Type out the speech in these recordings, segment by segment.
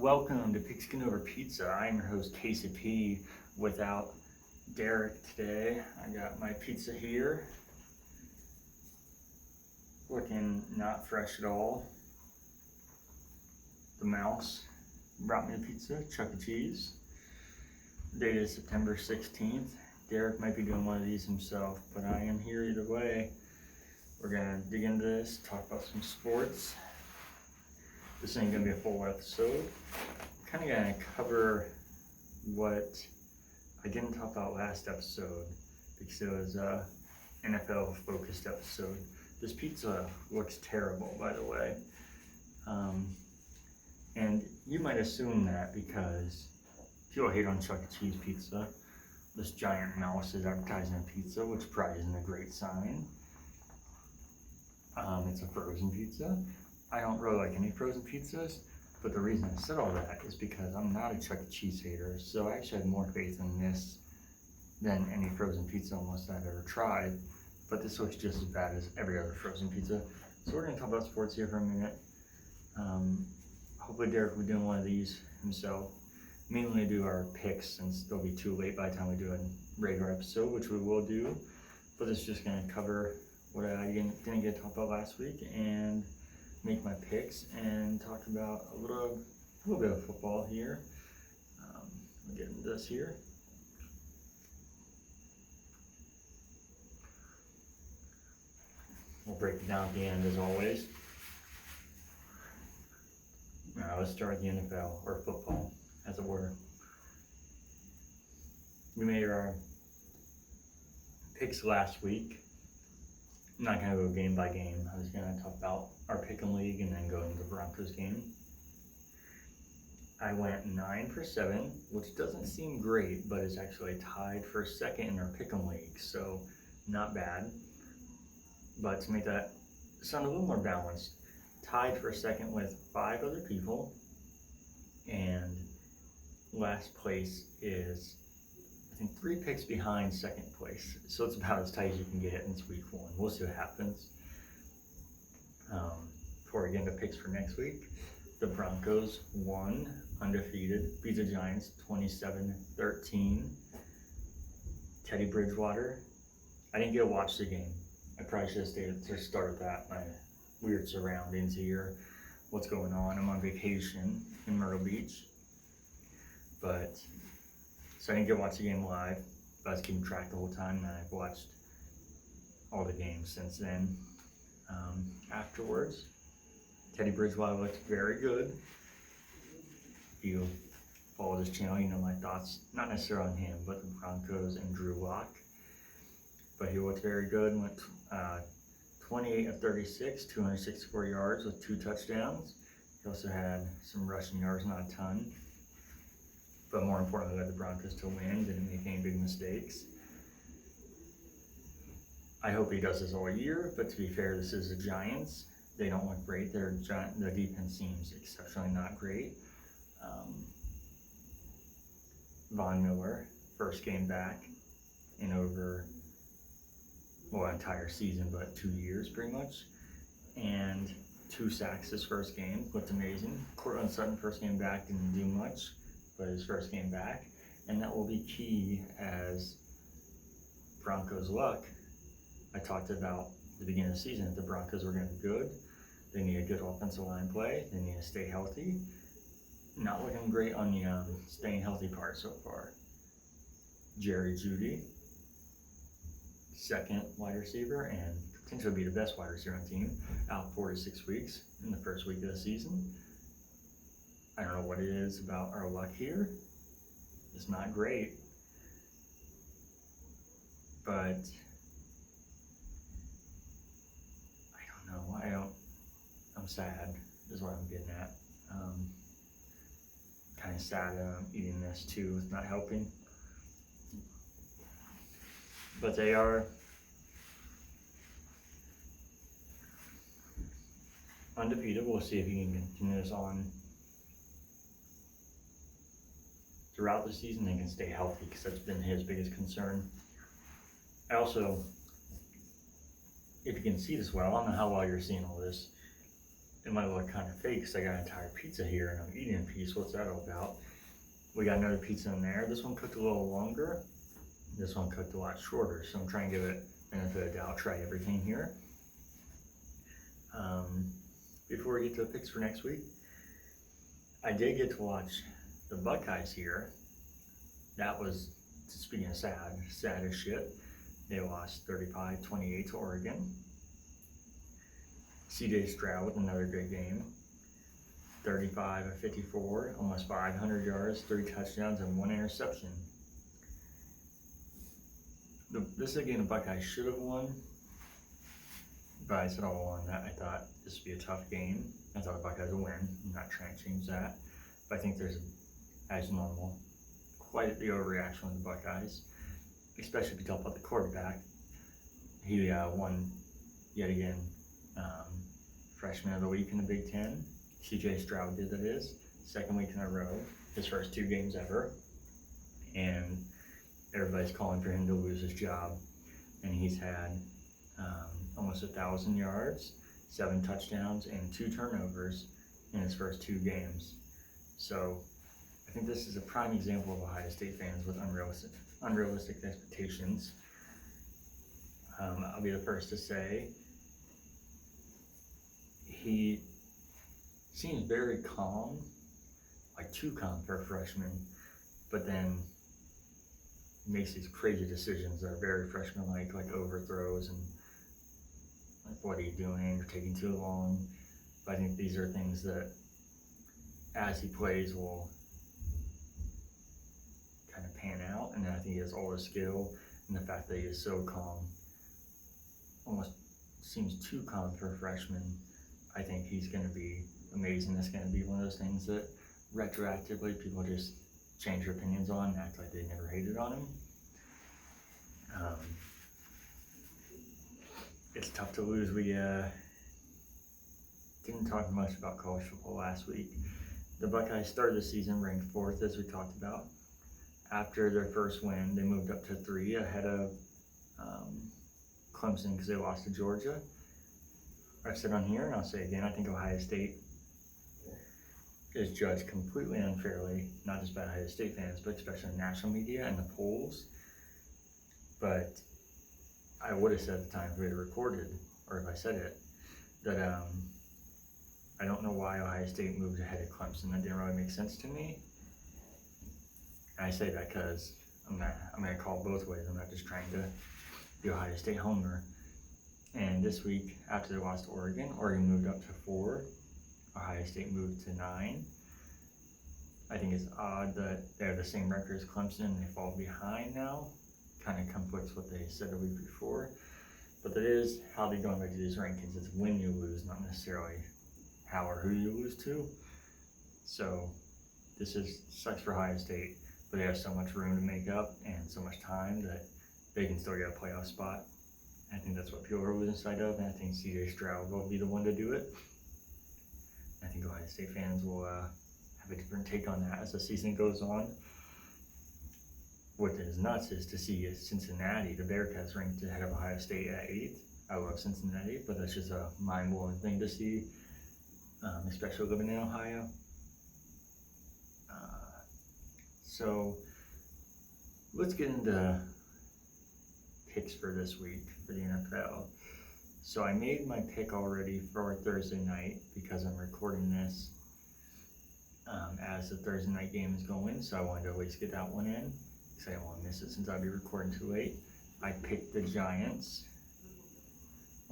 Welcome to Pigskin Over Pizza. I'm your host, KCP, without Derek today. I got my pizza here, looking not fresh at all. The mouse brought me a pizza, Chuck E. Cheese. Date is September 16th. Derek might be doing one of these himself, but I am here either way. We're gonna dig into this, talk about some sports. This ain't gonna be a full episode. Kind of gonna cover what I didn't talk about last episode because it was a NFL focused episode. This pizza looks terrible, by the way. And you might assume that because people hate on Chuck E. Cheese pizza. This giant mouse is advertising a pizza, which probably isn't a great sign. It's a frozen pizza. I don't really like any frozen pizzas, but the reason I said all that is because I'm not a Chuck E. Cheese hater, so I actually have more faith in this than any frozen pizza almost I've ever tried. But this looks just as bad as every other frozen pizza. So we're gonna talk about sports here for a minute. Hopefully Derek will be doing one of these himself. Mainly do our picks since they'll be too late by the time we do a regular episode, which we will do. But it's just gonna cover what I didn't get to talk about last week and make my picks and talk about a little bit of football here. We'll get into this here. We'll break it down at the end as always. Now let's start with the NFL, or football, as it were. We made our picks last week. I'm not gonna go game by game. I was gonna talk about our pick'em league and then go into the Broncos game. I went 9 for 7, which doesn't seem great, but is actually tied for second in our pick'em league, so not bad. But to make that sound a little more balanced, tied for second with 5 other people, and last place is I think 3 picks behind second place, so it's about as tight as you can get in week 1. We'll see what happens. Before we get into picks for next week, the Broncos won, undefeated, beat the Giants 27-13. Teddy Bridgewater, I didn't get to watch the game. I probably should have stayed to start with that. My weird surroundings here, what's going on. I'm on vacation in Myrtle Beach, so I didn't get to watch the game live, but I was keeping track the whole time, and I've watched all the games since then. Afterwards, Teddy Bridgewater looked very good. If you follow this channel, you know my thoughts, not necessarily on him, but the Broncos and Drew Lock. But he looked very good, went 28 of 36, 264 yards with 2 touchdowns. He also had some rushing yards, not a ton. But more importantly, led the Broncos to win, didn't make any big mistakes. I hope he does this all year, but to be fair, this is the Giants. They don't look great. Their defense seems exceptionally not great. Von Miller, first game back in over, entire season, but 2 years pretty much. And 2 sacks his first game, looked amazing. Courtland Sutton, first game back, didn't do much, but his first game back. And that will be key as Broncos luck. I talked about at the beginning of the season that the Broncos were going to be good. They need a good offensive line play. They need to stay healthy. Not looking great on the staying healthy part so far. Jerry Jeudy, second wide receiver and potentially be the best wide receiver on the team, out 4 to 6 weeks in the first week of the season. I don't know what it is about our luck here. It's not great. But I'm sad is what I'm getting at. Kind of sad that I'm eating this too. It's not helping. But they are undefeated. We'll see if he can continue this on throughout the season and can stay healthy, because that's been his biggest concern. I also, if you can see this well, I don't know how well you're seeing all this. it might look kind of fake because I got an entire pizza here and I'm eating a piece. What's that all about? We got another pizza in there. This one cooked a little longer. This one cooked a lot shorter. So I'm trying to give it benefit of the doubt, try everything here. Before we get to the picks for next week, I did get to watch the Buckeyes here. That was, speaking of sad as shit. They lost 35-28 to Oregon. CJ Stroud with another good game. 35 of 54, almost 500 yards, 3 touchdowns, and 1 interception. This is a game the Buckeyes should have won, but I said all along that I thought this would be a tough game. I thought the Buckeyes would win. I'm not trying to change that, but I think there's, as normal, quite the overreaction with the Buckeyes, especially if you talk about the quarterback. He won yet again Freshman of the Week in the Big Ten. CJ Stroud did, that is, second week in a row, his first 2 games ever, and everybody's calling for him to lose his job. And he's had almost 1,000 yards, 7 touchdowns, and 2 turnovers in his first 2 games. So I think this is a prime example of Ohio State fans with unrealistic expectations. I'll be the first to say he seems very calm, like too calm for a freshman, but then makes these crazy decisions that are very freshman-like, like overthrows and like, what are you doing? You're taking too long. But I think these are things that, as he plays, will kind of pan out. And I think he has all the skill, and the fact that he is so calm, almost seems too calm for a freshman. I think he's going to be amazing. It's going to be one of those things that retroactively people just change their opinions on and act like they never hated on him. It's tough to lose. We didn't talk much about college football last week. The Buckeyes started the season ranked 4th, as we talked about. After their first win, they moved up to 3 ahead of Clemson because they lost to Georgia. I've said on here, and I'll say again, I think Ohio State is judged completely unfairly, not just by Ohio State fans, but especially in national media and the polls. But I would have said at the time if we had recorded, or if I said it, that I don't know why Ohio State moved ahead of Clemson. That didn't really make sense to me. And I say that because I'm going to call it both ways. I'm not just trying to be Ohio State homer. And this week, after they lost to Oregon moved up to 4. Ohio State moved to 9. I think it's odd that they have the same record as Clemson and they fall behind now. Kind of conflicts what they said a week before. But that is how they're going back to these rankings. It's when you lose, not necessarily how or who you lose to. So this sucks for Ohio State, but they have so much room to make up and so much time that they can still get a playoff spot. I think that's what people are losing sight of, and I think CJ Stroud will be the one to do it. I think Ohio State fans will have a different take on that as the season goes on. What is nuts is to see Cincinnati, the Bearcats, ranked ahead of Ohio State at 8th. I love Cincinnati, but that's just a mind-blowing thing to see, especially living in Ohio. So let's get into picks for this week for the NFL. So I made my pick already for Thursday night because I'm recording this as the Thursday night game is going, so I wanted to at least get that one in because I don't want to miss it since I'll be recording too late. I picked the Giants.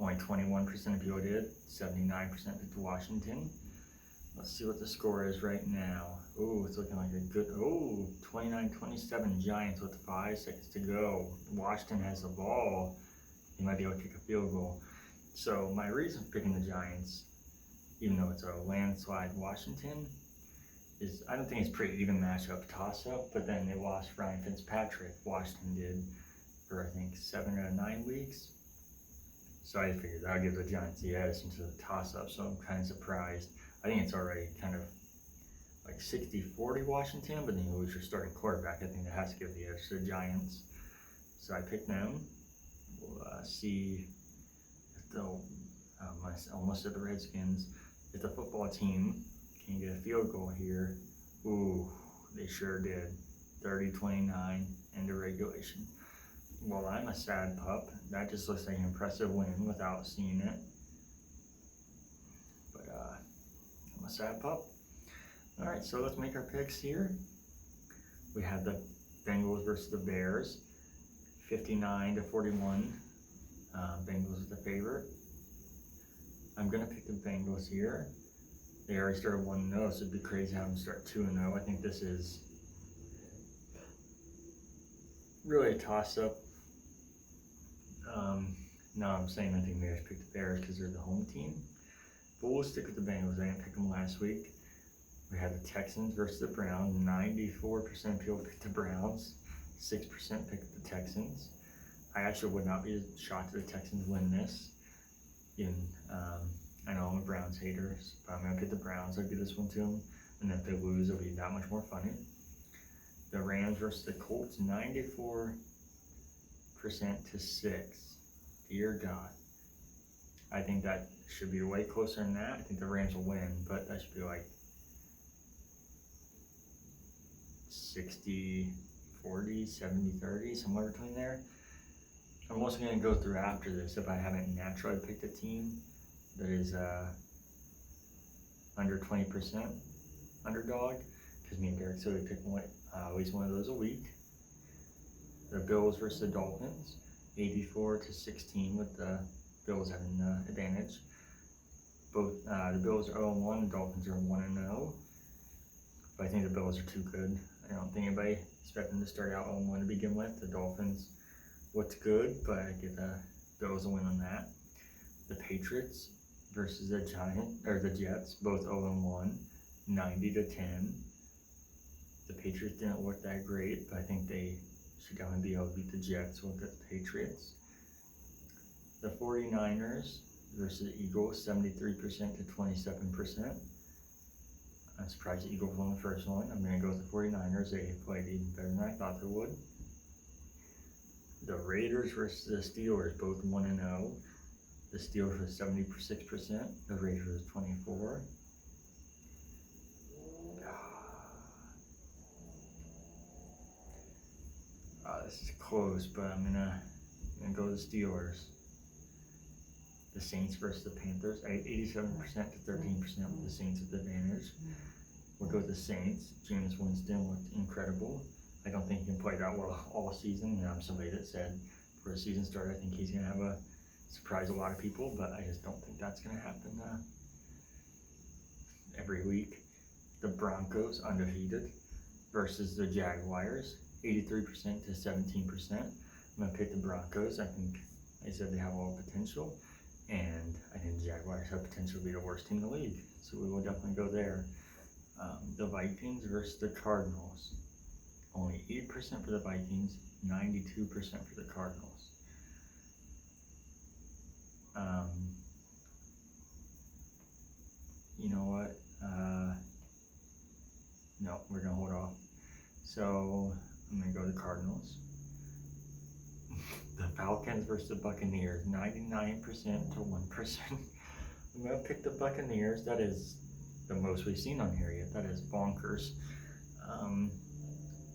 Only 21% of people did, 79% picked Washington. Let's see what the score is right now. Oh, it's looking like a good, 29-27 Giants with 5 seconds to go. Washington has the ball. He might be able to kick a field goal. So my reason for picking the Giants, even though it's a landslide Washington, is I don't think it's a pretty even matchup, toss-up, but then they lost Ryan Fitzpatrick. Washington did for, I think, 7 out of 9 weeks. So I figured I'll give the Giants the edge into the toss-up, so I'm kind of surprised. I think it's already kind of like 60-40 Washington, but then you lose your starting quarterback. I think that has to give the edge to the Giants. So I picked them. We'll see if they'll, I almost said the Redskins. if the football team can get a field goal here, ooh, they sure did. 30-29 into regulation. Well, I'm a sad pup. That just looks like an impressive win without seeing it. But I'm a sad pup. Alright, so let's make our picks here. We have the Bengals versus the Bears. 59-41. Bengals is the favorite. I'm going to pick the Bengals here. They already started 1-0, so it'd be crazy to have them start 2-0. I think this is really a toss-up. No, I'm saying I think maybe I should pick the Bears because they're the home team. But we'll stick with the Bengals. I didn't pick them last week. We have the Texans versus the Browns. 94% of people picked the Browns. 6% picked the Texans. I actually would not be shocked if the Texans win this. I know I'm a Browns hater, but I'm going to pick the Browns. I'll give this one to them. And then if they lose, it'll be that much more funny. The Rams versus the Colts. 94% to 6. Dear God. I think that should be way closer than that. I think the Rams will win, but that should be like 60-40, 70-30, somewhere between there. I'm also going to go through after this if I haven't naturally picked a team that is under 20% underdog, because me and Derek said we pick at least one of those a week. The Bills versus the Dolphins. 84-16 with the Bills having the advantage. Both the Bills are 0-1, the Dolphins are 1-0. But I think the Bills are too good. I don't think anybody expected them to start out 0-1 to begin with. The Dolphins looked good, but I give the Bills a win on that. The Patriots versus the Jets, both 0-1, 90-10. The Patriots didn't look that great, but I think they should definitely be able to beat the Jets with the Patriots. The 49ers versus the Eagles, 73% to 27%. I'm surprised the Eagles won the first one. I'm going to go with the 49ers. They played even better than I thought they would. The Raiders versus the Steelers, both 1-0. The Steelers was 76%. The Raiders was 24%. This is close, but I'm gonna go with the Steelers. The Saints versus the Panthers. 87% to 13% with the Saints at the advantage. We'll go with the Saints. Jameis Winston looked incredible. I don't think he can play that well all season. I'm somebody that said before the season started, I think he's going to have a surprise a lot of people, but I just don't think that's going to happen every week. The Broncos, undefeated, versus the Jaguars. 83% to 17%. I'm going to pick the Broncos. I think I said they have all potential, and I think the Jaguars have potential to be the worst team in the league, so we will definitely go there. The Vikings versus the Cardinals. Only 8% for the Vikings, 92% for the Cardinals. You know what? No, we're going to hold off. So I'm going to go to the Cardinals. The Falcons versus the Buccaneers, 99% to 1%. I'm going to pick the Buccaneers. That is the most we've seen on here yet. That is bonkers.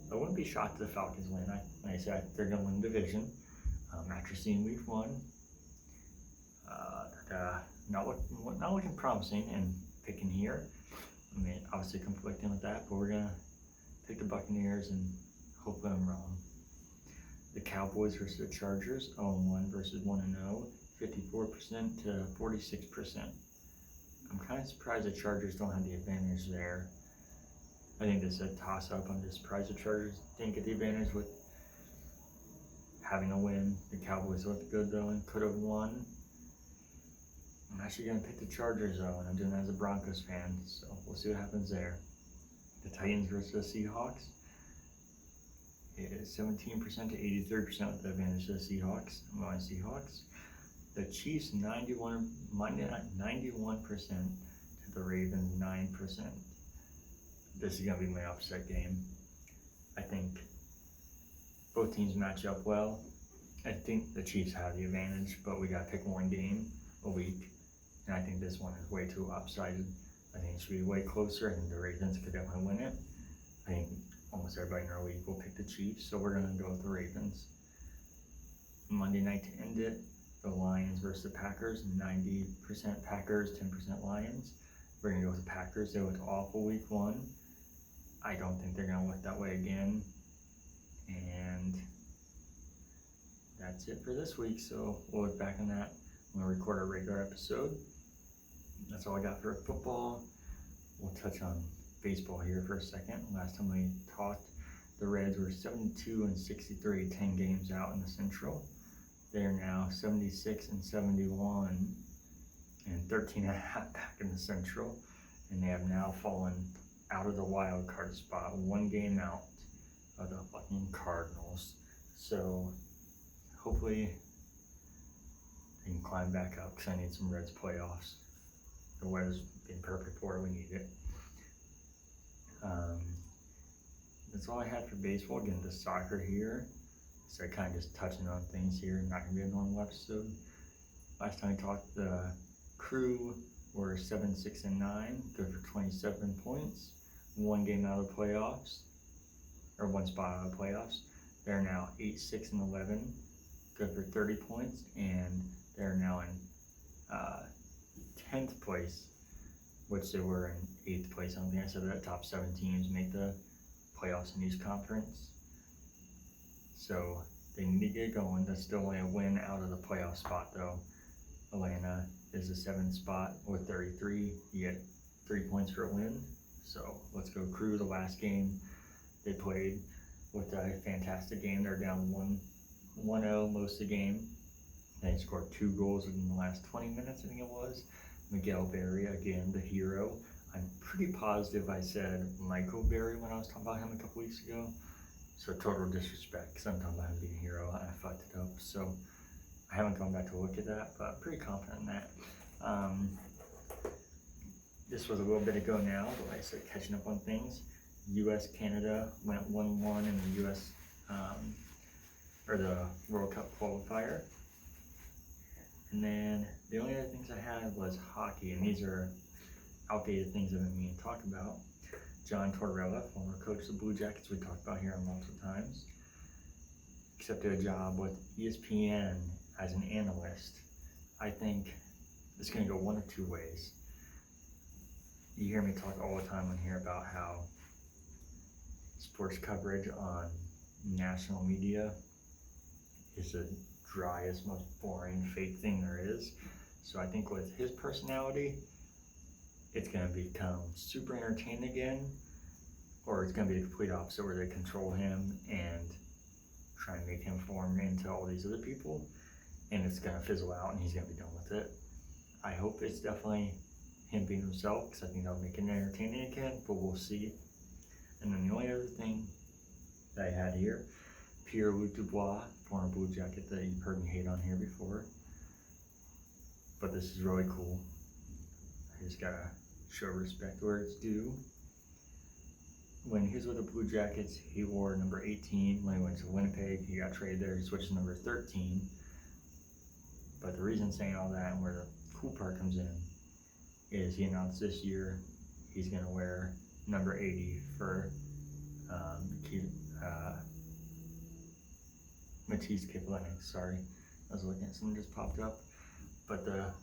I wouldn't be shocked if the Falcons win. Like I said, they're going to win the division. After seeing week 1, not looking promising and picking here. I mean, obviously conflicting with that, but we're going to pick the Buccaneers and hopefully I'm wrong. The Cowboys versus the Chargers, 0-1 versus 1-0, 54% to 46%. I'm kind of surprised the Chargers don't have the advantage there. I think this is a toss-up. I'm just surprised the Chargers didn't get the advantage with having a win. The Cowboys looked good though and could have won. I'm actually going to pick the Chargers though, and I'm doing that as a Broncos fan, so we'll see what happens there. The Titans versus the Seahawks. It is 17% to 83% with the advantage to the Seahawks. I'm going Seahawks. The Chiefs 91% to the Ravens 9%. This is going to be my upset game. I think both teams match up well. I think the Chiefs have the advantage, but we got to pick one game a week. and I think this one is way too lopsided. I think it should be way closer, and the Ravens could definitely win it. I think almost everybody in our league will pick the Chiefs, so we're gonna go with the Ravens. Monday night to end it, the Lions versus the Packers, 90% Packers, 10% Lions. We're gonna go with the Packers. They looked awful week 1. I don't think they're gonna look that way again. And that's it for this week, so we'll look back on that when we record our regular episode. That's all I got for football. We'll touch on baseball here for a second. Last time we talked, the Reds were 72-63, 10 games out in the Central. They are now 76-71 and 13.5 back in the Central, and they have now fallen out of the wild card spot, 1 game out of the fucking Cardinals. So hopefully they can climb back up, because I need some Reds playoffs. The weather's been perfect for it. We need it. That's all I had for baseball. Getting to soccer here. So I kind of just touching on things here. Not going to be a normal episode. Last time I talked, the Crew were 7-6-9, good for 27 points. 1 game out of the playoffs, or 1 spot out of the playoffs. They're now 8-6-11, good for 30 points, and they're now in 10th place, which they were in 8th place. I don't think I said that. Top 7 teams make the playoffs in each conference. So they need to get going. That's still only a win out of the playoff spot, though. Atlanta is the 7th spot with 33. You get 3 points for a win. So let's go Crew. The last game they played with a fantastic game. They're down 1-0 most of the game. They scored 2 goals within the last 20 minutes, I think it was. Miguel Berry, again, the hero. I'm pretty positive I said Michael Berry when I was talking about him a couple weeks ago. So total disrespect, because I'm talking about him being a hero, and I fucked it up. So I haven't gone back to look at that, but I'm pretty confident in that. This was a little bit ago now, but like I said, catching up on things. U.S. Canada went 1-1 in the U.S. Or the World Cup qualifier. And then the only other things I had was hockey, and these are outdated things I've been meaning to talk about. John Tortorella, former coach of the Blue Jackets, we talked about here multiple times, accepted a job with ESPN as an analyst. I think it's going to go one of 2 ways. You hear me talk all the time on here about how sports coverage on national media is the driest, most boring, fake thing there is. So I think with his personality, it's going to become super entertaining again, or it's going to be the complete opposite, where they control him and try and make him form into all these other people, and it's going to fizzle out and he's going to be done with it. I hope it's definitely him being himself, because I think that'll make it entertaining again, but we'll see. And then the only other thing that I had here, Pierre-Luc Dubois, former Blue Jacket that you've heard me hate on here before, but this is really cool. I just gotta show respect where it's due. When he was with the Blue Jackets, he wore number 18. When he went to Winnipeg, he got traded there, he switched to number 13. But the reason saying all that, and where the cool part comes in, is he announced this year he's gonna wear number 80 for Matisse Kipling. Sorry, I was looking at something just popped up. But the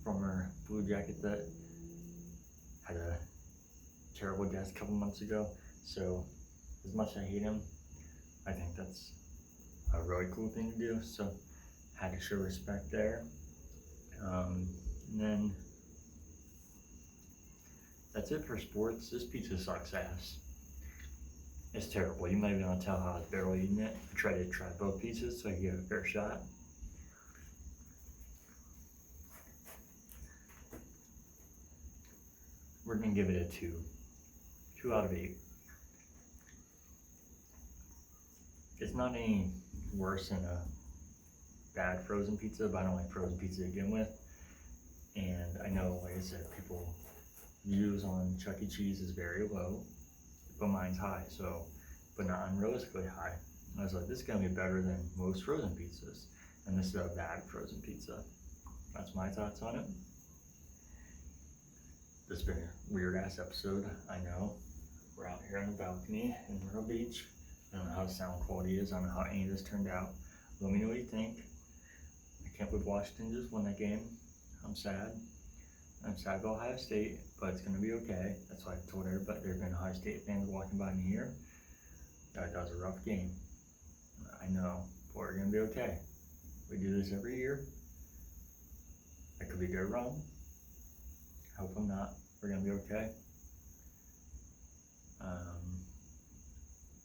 former Blue Jacket that had a terrible death a couple months ago. So as much as I hate him, I think that's a really cool thing to do. So had to show respect there. And then that's it for sports. This pizza sucks ass. It's terrible. You might be able to tell how I was barely eating it. I tried to try both pizzas so I could give it a fair shot. We're gonna give it a 2. 2 out of 8. It's not any worse than a bad frozen pizza, but I don't like frozen pizza to begin with. And I know, like I said, people views on Chuck E. Cheese is very low, but mine's high, so, but not unrealistically high. I was like, this is gonna be better than most frozen pizzas, and this is a bad frozen pizza. That's my thoughts on it. This has been a weird ass episode, I know. We're out here on the balcony in Myrtle Beach. I don't know how the sound quality is, I don't know how any of this turned out. Let me know what you think. I can't believe Washington just won that game. I'm sad. I'm sad about Ohio State, but it's gonna be okay. That's why I told everybody there have been Ohio State fans walking by me here. That was a rough game. I know, but we're gonna be okay. We do this every year. I could be dead wrong. I hope I'm not. We're gonna be okay.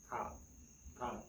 Top.